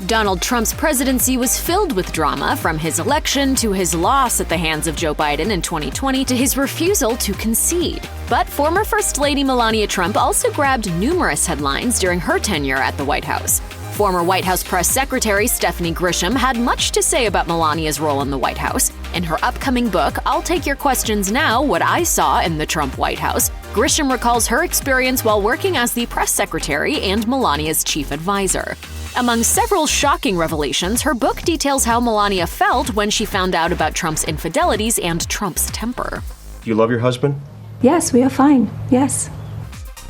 Donald Trump's presidency was filled with drama, from his election to his loss at the hands of Joe Biden in 2020 to his refusal to concede. But former First Lady Melania Trump also grabbed numerous headlines during her tenure at the White House. Former White House Press Secretary Stephanie Grisham had much to say about Melania's role in the White House. In her upcoming book, I'll Take Your Questions Now: What I Saw in the Trump White House, Grisham recalls her experience while working as the press secretary and Melania's chief advisor. Among several shocking revelations, her book details how Melania felt when she found out about Trump's infidelities and Trump's temper. Do you love your husband? Yes, we are fine. Yes.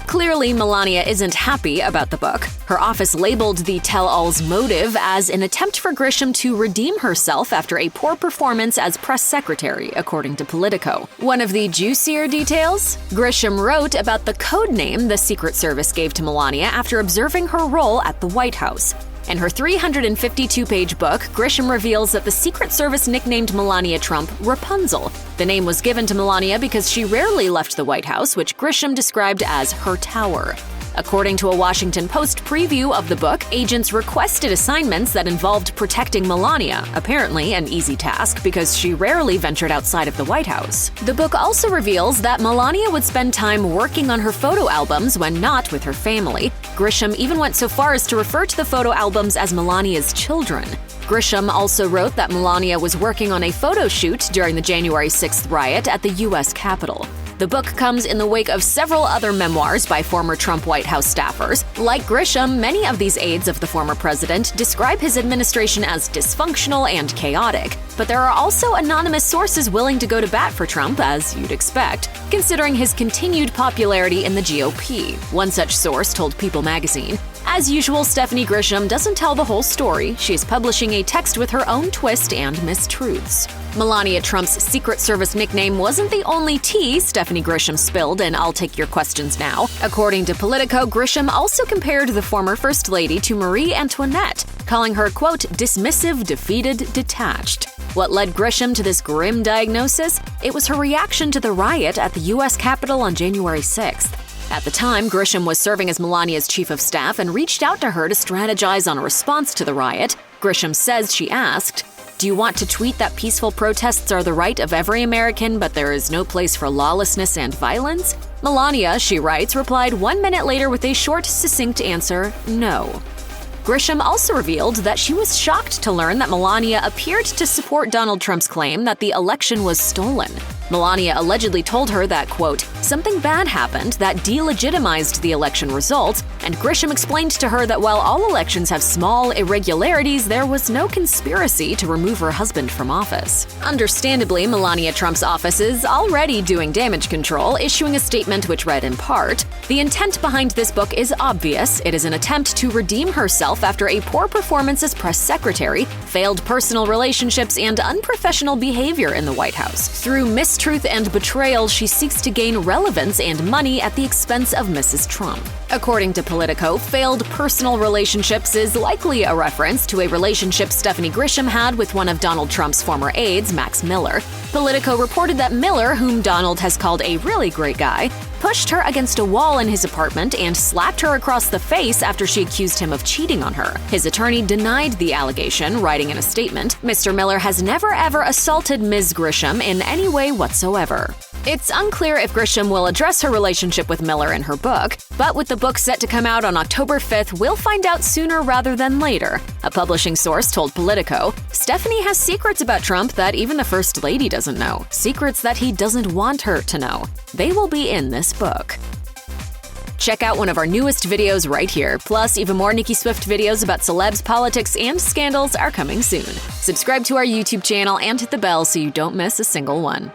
Clearly, Melania isn't happy about the book. Her office labeled the tell-all's motive as an attempt for Grisham to redeem herself after a poor performance as press secretary, according to Politico. One of the juicier details? Grisham wrote about the code name the Secret Service gave to Melania after observing her role at the White House. In her 352-page book, Grisham reveals that the Secret Service nicknamed Melania Trump Rapunzel. The name was given to Melania because she rarely left the White House, which Grisham described as her tower. According to a Washington Post preview of the book, agents requested assignments that involved protecting Melania, apparently an easy task because she rarely ventured outside of the White House. The book also reveals that Melania would spend time working on her photo albums when not with her family. Grisham even went so far as to refer to the photo albums as Melania's children. Grisham also wrote that Melania was working on a photo shoot during the January 6th riot at the U.S. Capitol. The book comes in the wake of several other memoirs by former Trump White House staffers. Like Grisham, many of these aides of the former president describe his administration as dysfunctional and chaotic. But there are also anonymous sources willing to go to bat for Trump, as you'd expect, considering his continued popularity in the GOP. One such source told People magazine, "As usual, Stephanie Grisham doesn't tell the whole story. She is publishing a text with her own twist and mistruths." Melania Trump's Secret Service nickname wasn't the only tea Stephanie Grisham spilled in I'll Take Your Questions Now. According to Politico, Grisham also compared the former First Lady to Marie Antoinette, calling her, quote, dismissive, defeated, detached. What led Grisham to this grim diagnosis? It was her reaction to the riot at the U.S. Capitol on January 6th. At the time, Grisham was serving as Melania's chief of staff and reached out to her to strategize on a response to the riot. Grisham says she asked, "Do you want to tweet that peaceful protests are the right of every American, but there is no place for lawlessness and violence?" Melania, she writes, replied 1 minute later with a short, succinct answer, no. Grisham also revealed that she was shocked to learn that Melania appeared to support Donald Trump's claim that the election was stolen. Melania allegedly told her that, quote, something bad happened that delegitimized the election results, and Grisham explained to her that while all elections have small irregularities, there was no conspiracy to remove her husband from office. Understandably, Melania Trump's office is already doing damage control, issuing a statement which read in part, "The intent behind this book is obvious. It is an attempt to redeem herself after a poor performance as press secretary, failed personal relationships, and unprofessional behavior in the White House. Through mistruth and betrayal, she seeks to gain relevance and money at the expense of Mrs. Trump." According to Politico, failed personal relationships is likely a reference to a relationship Stephanie Grisham had with one of Donald Trump's former aides, Max Miller. Politico reported that Miller, whom Donald has called a really great guy, pushed her against a wall in his apartment and slapped her across the face after she accused him of cheating on her. His attorney denied the allegation, writing in a statement, "Mr. Miller has never ever assaulted Ms. Grisham in any way whatsoever." It's unclear if Grisham will address her relationship with Miller in her book, but with the book set to come out on October 5th, we'll find out sooner rather than later. A publishing source told Politico, "Stephanie has secrets about Trump that even the First Lady doesn't know, secrets that he doesn't want her to know. They will be in this book." Check out one of our newest videos right here. Plus, even more Nicki Swift videos about celebs, politics, and scandals are coming soon. Subscribe to our YouTube channel and hit the bell so you don't miss a single one.